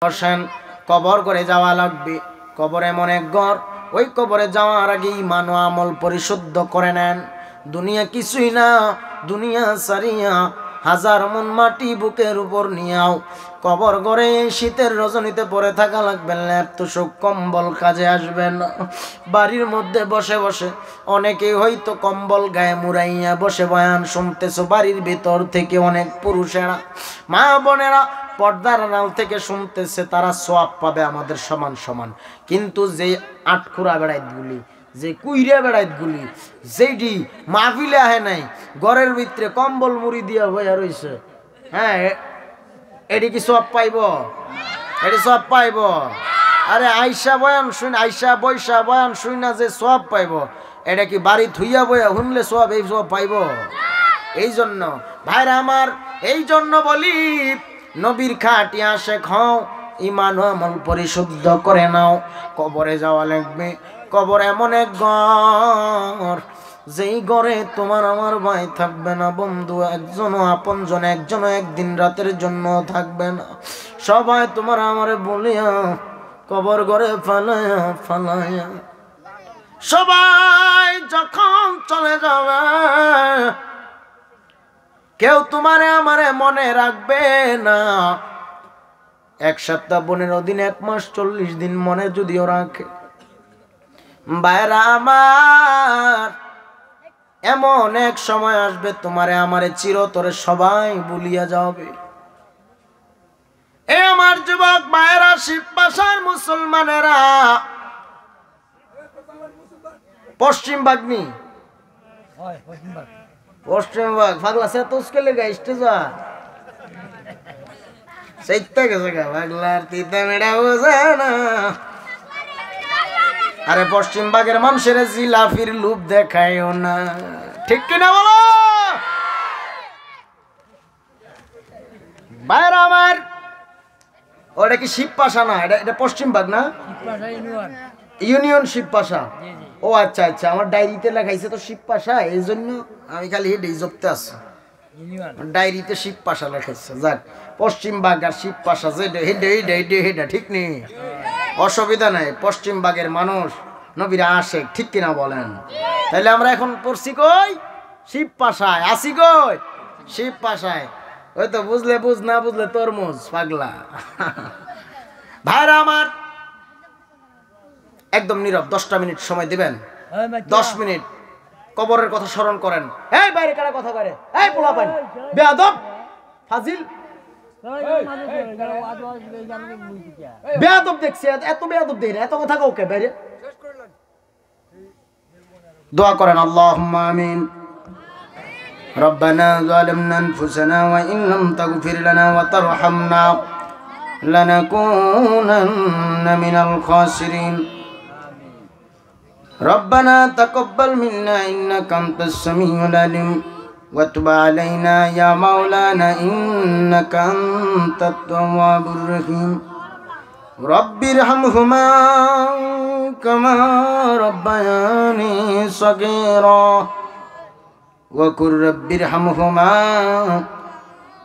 বসেন, কবর করে যাওয়া লাগবে। কবর এমন এক ঘর, ওই কবরে যাওয়ার আগে ঈমান ও আমল পরিশুদ্ধ করে নেন। দুনিয়া কিছুই না, দুনিয়া সারিয়া হাজার মন মাটি বুকের উপর নিয়াও কবর ঘরে শীতের রজনীতে পড়ে থাকা লাগবে। ল্যাপ তোষক কম্বল কাজে আসবে না। বাড়ির মধ্যে বসে বসে অনেকেই হয়তো কম্বল গায়ে মুড়াইয়া বসে বয়ান শুনতেছো। বাড়ির ভিতর থেকে অনেক পুরুষেরা, মা বোনেরা পর্দার আড়াল থেকে শুনতেছে, তারা সওয়াব পাবে আমাদের সমান সমান। কিন্তু যে আটখুরা বেড়াইতগুলি, যে কুইরা বেড়াইতগুলি, যেটি মাহফিলে আহে নাই, ঘরের ভিতরে কম্বল মুড়ি দিয়া হইয়া রইছে, হ্যাঁ, এটি কি সওয়াব পাইব? এটি সওয়াব পাইব? আরে আইসা বয়ান শুন, আইসা বৈশা বয়ান শুন না যে সওয়াব পাইব, এটা কি বাড়ি থুইয়া বইয়া শুনলে সওয়াব, এই সওয়াব পাইব? এই জন্য ভাইরা আমার, এই জন্য বলি নবীর খাটি আশেক হও, ঈমান ও আমল পরিশুদ্ধ করে নাও। কবরে যাওয়া লাগবে। কবর এমন এক ঘর, যেই ঘরে তোমার আমার ভাই থাকবে না, বন্ধু একজনও আপনজন একজনও একদিন রাতের জন্য থাকবে না। সবাই তোমার আমারে বলিয়া কবর ঘরে ফালায়া ফালায়া সবাই যখন চলে যাবে, কেউ তোমারে আমারে মনে রাখবে না। 1 সপ্তাহ 15 দিন, 1 মাস 40 দিন মনে যদিও রাখে, ভাইরা আমার, এমন এক সময় আসবে তোমারে আমারে চিরতরে সবাই ভুলিয়া যাবে। এ আমার যুবক ভাইরা, শিববাসার মুসলমানেরা, পশ্চিম বাগনি, পশ্চিম বাগ পাগলা সে তো স্কেলে গাইতে যা সেইতে গেছে গা পাগলার তিতা মেডা বোঝে না। আরে পশ্চিম বাগের মানুষের জিলাফির লুপ দেখায়ও না, ঠিক কিনা বলো বাইরে আমার? ওটা কি শিবপাশা না? এটা পশ্চিম বাগ না, ইউনিয়ন শিবপাশা। ও আচ্ছা আচ্ছা, আমার ডায়েরিতে লেখাইছে তো শিবপাশা, এই জন্য আমি খালি হেডেই জপতে আছি। ডায়েরিতে শিবপাশা লেখাইছে, যাক পশ্চিম বাগ আর শিবপাশা যে হেডা ঠিক নেই, অসুবিধা নাই। পশ্চিম বাগের মানুষ নবীর আশেক, ঠিক কিনা বলেন? তাহলে আমরা এখন পড়ছি কই? শিবপাশায়। আসি কই? শিবপাশায়। ওই তো বুঝলে বুঝ, না বুঝলে তরমুজ পাগলা। ভাইরা আমার, একদম নীরব, 10টা মিনিট সময় দিবেন। 10 মিনিট কবরের কথা স্মরণ করেন। এই বাইরে কারা কথা করে? এই পোলা পান বেয়াদব ফাজিল, বেয়াদব দেখছি, এত বেয়াদব দেই না, এত কথা কাউকে বাইরে। দোয়া করেন, আল্লাহুম্মা আমিন। ربنا ظلمنا أنفسنا وإن لم تغفر لنا وترحمنا لنكونن من الخاسرين ربنا تقبل منا إنك أنت السميع العليم وتب علينا يا مولانا إنك أنت التواب الرحيم رب ارحمهما كما ربياني صغيرا وقل رب ارحمهما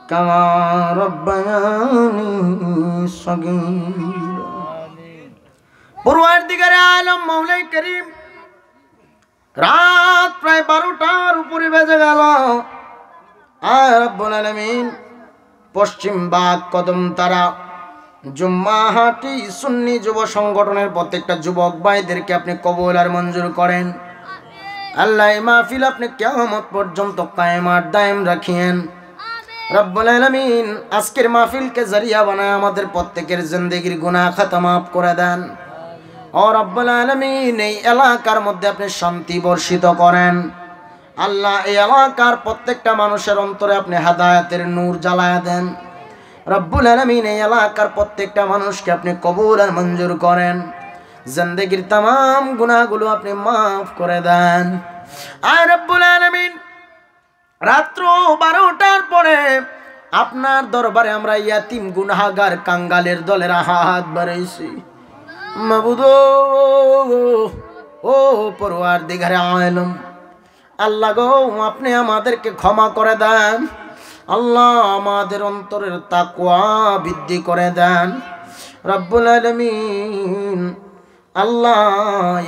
كما ربياني صغيرا পরওয়ারদিগারে আলম মওলাই করিম, রাত প্রায় 12টার উপরে বেজে গেল। আয় রব্বুল আলামিন, পশ্চিম বাগ কদমতারা জুম্মাহাটি সুন্নি যুব সংগঠনের প্রত্যেকটা যুবক ভাইদেরকে আপনি কবুল আর মঞ্জুর করেন। আল্লাহ এই মাহফিল আপনি কিয়ামত পর্যন্ত কায়েম আর দায়েম রাখিয়েন রব্বুল আলামিন। আজকের মাহফিলকে জারিয়া বানায় আমাদের প্রত্যেকের জিন্দেগির গুনাহ খাতা মাফ করে দেন। ও রব্বুল আলামিন, এই এলাকার মধ্যে আপনি শান্তি বর্ষিত করেন। আল্লাহ এই এলাকার প্রত্যেকটা মানুষের অন্তরে আপনি হেদায়েতের নূর জ্বালায়া দেন রব্বুল আলামিন। এই এলাকার প্রত্যেকটা মানুষকে আপনি কবুল আর মঞ্জুর করেন। জিন্দেগির तमाम গুনাহগুলো আপনি মাফ করে দেন। আয় রব্বুল আলামিন, রাত্র 12টার পরে আপনার দরবারে আমরা ইয়াতিম গুনাহগার কাঙ্গালের দলের হাত বাড়াইছি। মাবুদ ও পরওয়ারদিগারে আলম, আল্লাহ গো, আপনি আমাদেরকে ক্ষমা করে দেন। আল্লাহ আমাদের অন্তরের তাকওয়া বৃদ্ধি করে দেন। রব্বুল আলামিন আল্লাহ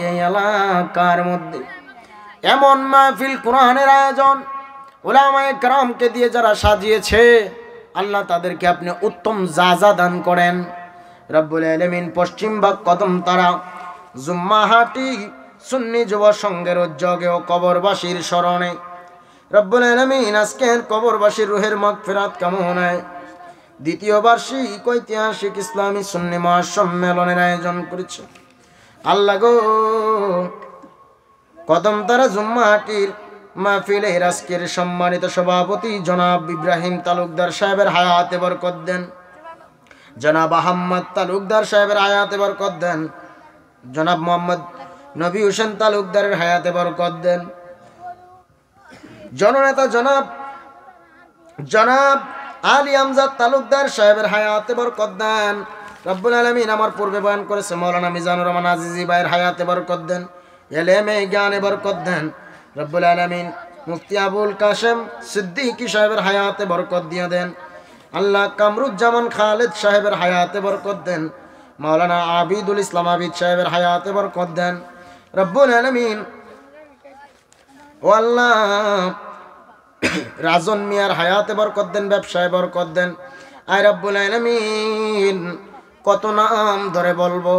এই এলাকার মধ্যে এমন মাহফিল কোরআনের আয়োজন উলামায়ে কেরামকে দিয়ে যারা সাজিয়েছে আল্লাহ তাদেরকে আপনি উত্তম জাযা দান করেন। রব্বুল আলামিন পশ্চিমবাগ কদমতলা জুম্মাহাটি সুন্নি যুব সংঘের উদ্যোগে ও কবরবাসীর স্মরণে রব্বুল আলামিন আজকের কবরবাসীর রুহের মাগফিরাত কামনায় দ্বিতীয় বার্ষিক ঐতিহাসিক ইসলামী সুন্নি মহাসম্মেলনের আয়োজন করেছে। আল্লাহ গো, কদমতলা জুম্মাহাটির মাহফিলের আজকের সম্মানিত সভাপতি জনাব ইব্রাহিম তালুকদার সাহেবের হায়াতে বরকত দেন, জনাব আহমদ তালুকদার সাহেবের হায়াতে বরকত দেন, জনাব মোহাম্মদ নবী হোসেন তালুকদারের হায়াতে বরকত দেন, জননেতা জনাব আলী আমজাদ তালুকদার সাহেবের হায়াতে বরকত দেন। রব্বুল আলামিন আমার পূর্বে বয়ান করেছে মাওলানা মিজানুর রহমান আজিজি ভাইয়ের হায়াতে বরকত দেন, এলেমে জ্ঞানে বরকত দেন। রব্বুল আলামিন মুফতি আবুল কাশেম সিদ্দিকী সাহেবের হায়াতে বরকত দিয়ে দেন। আল্লাহ কামরুজ্জামান খালেদ সাহেবের হায়াতে বরকত দেন। মাওলানা আবিদুল ইসলাম আবিদ সাহেবের হায়াতে বরকত দেন। রব্বুল আলামিন ও আল্লাহ রাজন মিয়ার হায়াতে বরকত দেন, ব্যবসায় বরকত দেন। আয় রব্বুল আলামিন কত নাম ধরে বলবো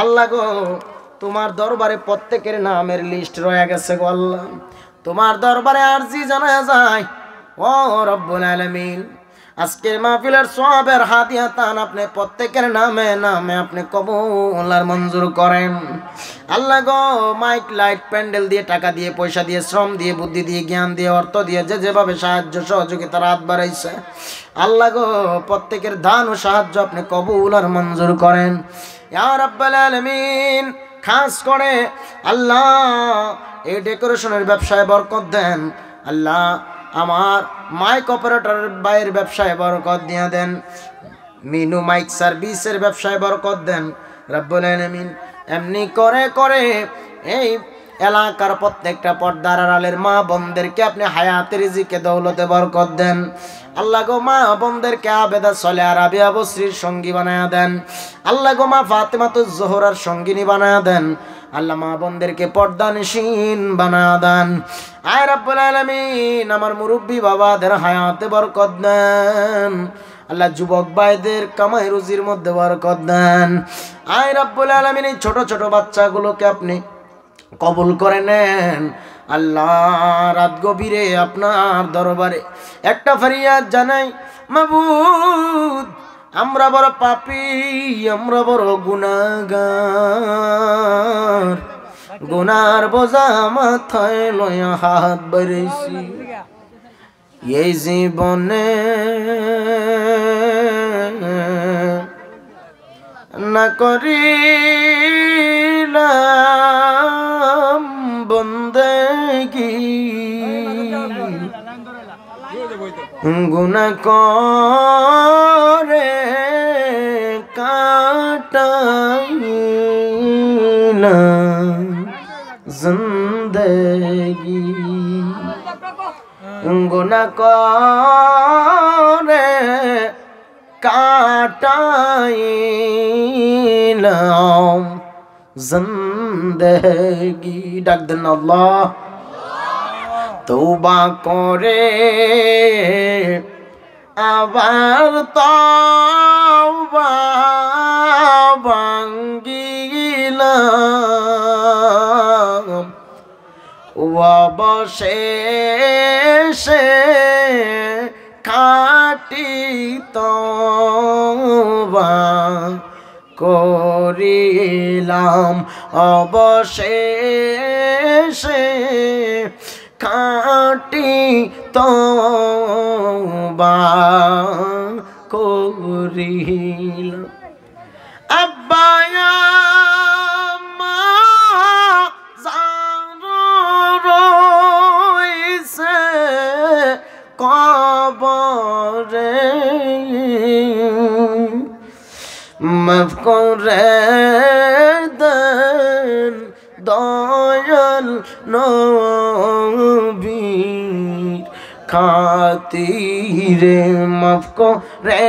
আল্লাহ গো, তোমার দরবারে প্রত্যেকের নামের লিস্ট রয়ে গেছে গো আল্লাহ, তোমার দরবারে আরজি জানা যায় ও রব্বুল আলামিন। আজকের মাহফিলের সওয়াবের হাদিয়া তান আপনি প্রত্যেকের নামে নামে আপনি কবুল আর মঞ্জুর করেন। আল্লাহ গো, মাইক লাইট প্যান্ডেল দিয়ে, টাকা দিয়ে, পয়সা দিয়ে, শ্রম দিয়ে, বুদ্ধি দিয়ে, জ্ঞান দিয়ে, অর্থ দিয়ে যে যেভাবে সাহায্য সহযোগিতার হাত বাড়াইছে আল্লাহ গো, প্রত্যেকের দান ও সাহায্য আপনি কবুল আর মঞ্জুর করেন ইয়া রাব্বাল আলামিন। খাস করে আল্লাহ এই ডেকোরেশনের ব্যবসায় বরকত দেন। আল্লাহ আমার মাইক অপারেটরের বাইরের ব্যবসায় বরকত দিয়ে দেন, মিনু মাইক সার্ভিসের ব্যবসায় বরকত দেন। রব্বুল আলামিন এমনি করে করে এই এলাকার প্রত্যেকটা পর্দার আড়ালের মা বোনদেরকে আপনি হায়াতে রিজিকে দৌলতে বরকত দেন। আল্লাহ গো, মা বোনদেরকে আবেদা সলেহা রাবিয়া বসরির সঙ্গী বানায়া দেন। আল্লাহ গো, মা ফাতেমাতুজ জোহরার সঙ্গিনী বানায়া দেন। আল্লাহ মা বোনদেরকে পর্দানিশীন বানায়া দেন। আয় রব্বুল আলামিন আমার মুরব্বী বাবাদের হায়াতে বরকত দেন। আল্লাহ যুবক ভাইদের কামাই রুজির মধ্যে বরকত দেন। আয় রব্বুল আলামিন এই ছোট ছোট বাচ্চাগুলোকে আপনি কবুল করে নেন। আল্লাহ রাত গভীরে আপনার দরবারে একটা ফরিয়াদ জানাই, মাবুদ আমরা বড় পাপী, আমরা বড় গুনাহগার, গুনার বোঝা মাথায় লয়া হাত বাড়াইছি। এই জীবনে না করিলাম বন্দেগি, গুনাহ করে কাটাইলাম জিন্দেগি, গুনাহ করে কাটাইলাম জিন্দেগি। ডাক দেন আল্লাহ, তওবা করে আবার তওবা ভাঙ্গিলাম, অবশেষে খাঁটি তওবা করিলাম, অবশেষে খাঁটি তওবা করিলাম। আব্বা মা রইছে কবরে, মাফ করে দেন দয়াল নবীর খাতিরে, মাফ করে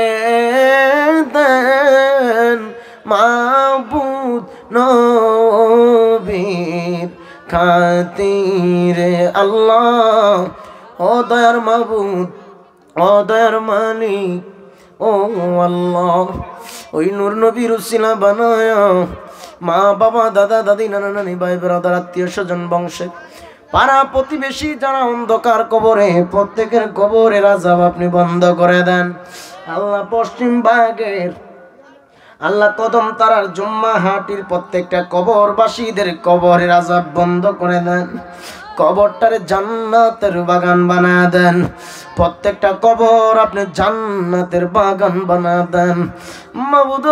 দেন মাবুদ নবীর খাতিরে আল্লাহ ও দয়ার মাবুদ ও দয়ার মালিক ও আল্লাহ ওই নূর নবীর উসিলা বানায়া মা বাবা দাদা দাদি নানা নানি ভাই ব্রাদার আত্মীয় স্বজন বংশের পাড়া প্রতিবেশী যারা অন্ধকার কবরে প্রত্যেকের কবরের আযাব আপনি বন্ধ করে দেন আল্লাহ। পশ্চিম ভাগের আল্লাহ কদম তারার জুম্মা হাটির প্রত্যেকটা কবরবাসীদের কবরের আযাব বন্ধ করে দেন, কবরটারে জান্নাতের বাগান বানা দেন, প্রত্যেকটা কবর আপনি জান্নাতের বাগান বানা দেন মাবুদ।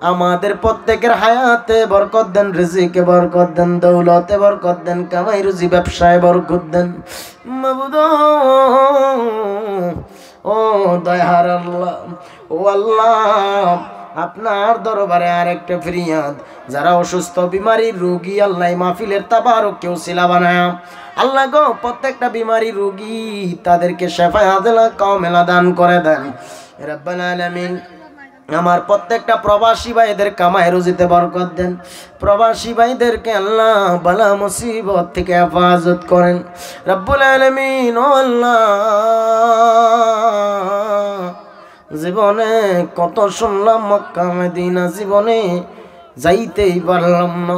আমাদের প্রত্যেকের হায়াতে বরকত দেন, রিজিকে বরকত দেন, দৌলতে বরকত দেন, কামাই রুজি ব্যবসায় বরকত দেন মাবুদ। ও দয়ার আল্লাহ ও আল্লাহ আপনার দরবারে আরেকটা ফরিয়াদ, যারা অসুস্থ বিমারি রোগী আল্লাহ মাহফিলের তাবারক কেউ সিলা বানায় আল্লাহ গো প্রত্যেকটা বিমারি রোগী তাদেরকে শেফায়ে আজলা কামেলা দান করে দেন রব্বাল আলামিন। আমার প্রত্যেকটা প্রবাসী ভাইদের কামাই রুজিতে বরকত দেন, প্রবাসী ভাইদেরকে আল্লাহ বালা মুসিবত থেকে হেফাজত করেন রব্বুল আলামিন। ও আল্লাহ জীবনে কত শুনলাম মক্কা মদিনা, জীবনে যাইতেই পারলাম না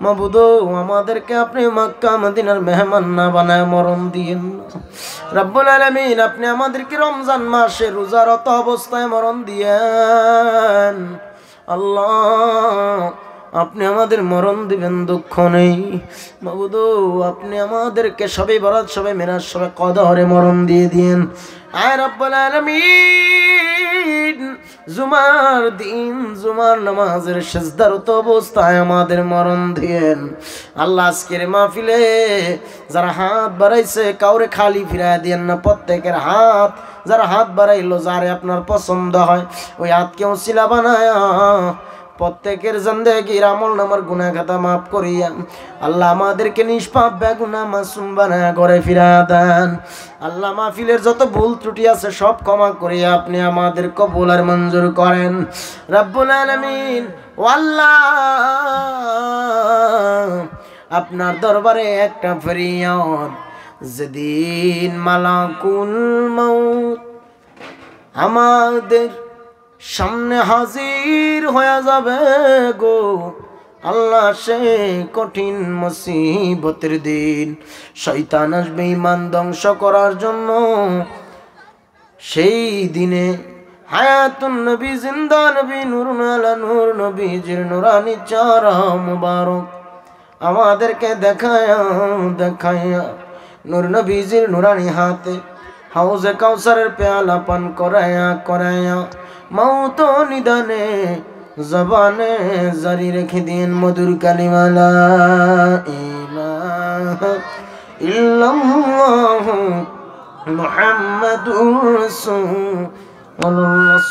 মাবুদ। আমাদেরকে আপনি মক্কা মদিনার মেহমান না বানায় মরণ দিয়েন না রব্বুল আলামিন। আপনি আমাদেরকে রমজান মাসে রোজারত অবস্থায় মরণ দিয়েন আল্লাহ। আপনি আমাদের মরণ দিবেন, দুঃখ নেই মাবুদ। আপনি আমাদেরকে সবে বরাত সবে মেরাজ সবে কদরে মরণ দিয়ে দিয়েন আয় রব্বুল আলামিন। জুমার দিন জুমার নামাজের সিজদারত অবস্থায় আমাদের মরণ দিয়েন আল্লাহ। আজকের মাহফিলে যারা হাত বাড়াইছে কাউরে খালি ফিরায় দিয়েন না, প্রত্যেকের হাত যারা হাত বাড়াইলো যারে আপনার পছন্দ হয় ওই হাতকে ওসিলা বানায়া প্রত্যেকের জিন্দেগির আমল নামার গুনাহ খাতা মাফ করিয়া আল্লাহ আমাদেরকে নিষ্পাপ বেগুনাহ মাসুম বানায়া ঘরে ফিরায়া দেন আল্লাহ। মাহফিলের যত ভুল ত্রুটি আছে সব ক্ষমা করিয়া আপনি আমাদের কবুল আর মঞ্জুর করেন রব্বুল আলামিন। ও আল্লাহ আপনার দরবারে একটা ফরিয়াদ, যেদিন মালাকুল মউত আমাদের সামনে হাজির হয়ে যাবে গো আল্লাহ, সে কঠিন মুসিবতের দিন শয়তান আসবে ঈমান ধ্বংস করার জন্য। সেই দিনে হায়াতুন নবী জিন্দা নবী নূরুন আলা নূর নবীজির নুরানি চেহারা মুবারক আমাদেরকে দেখায়া দেখায়া নূর নবীজির নুরানি হাতে হাউজে কাউসারের পেয়ালা পান করায়া করায়া মৌত নিদানে জবানে জারি রেখে দিন মধুর কালিমা লা ইলাহা ইল্লাল্লাহু মুহাম্মাদুর রাসূলুল্লাহ।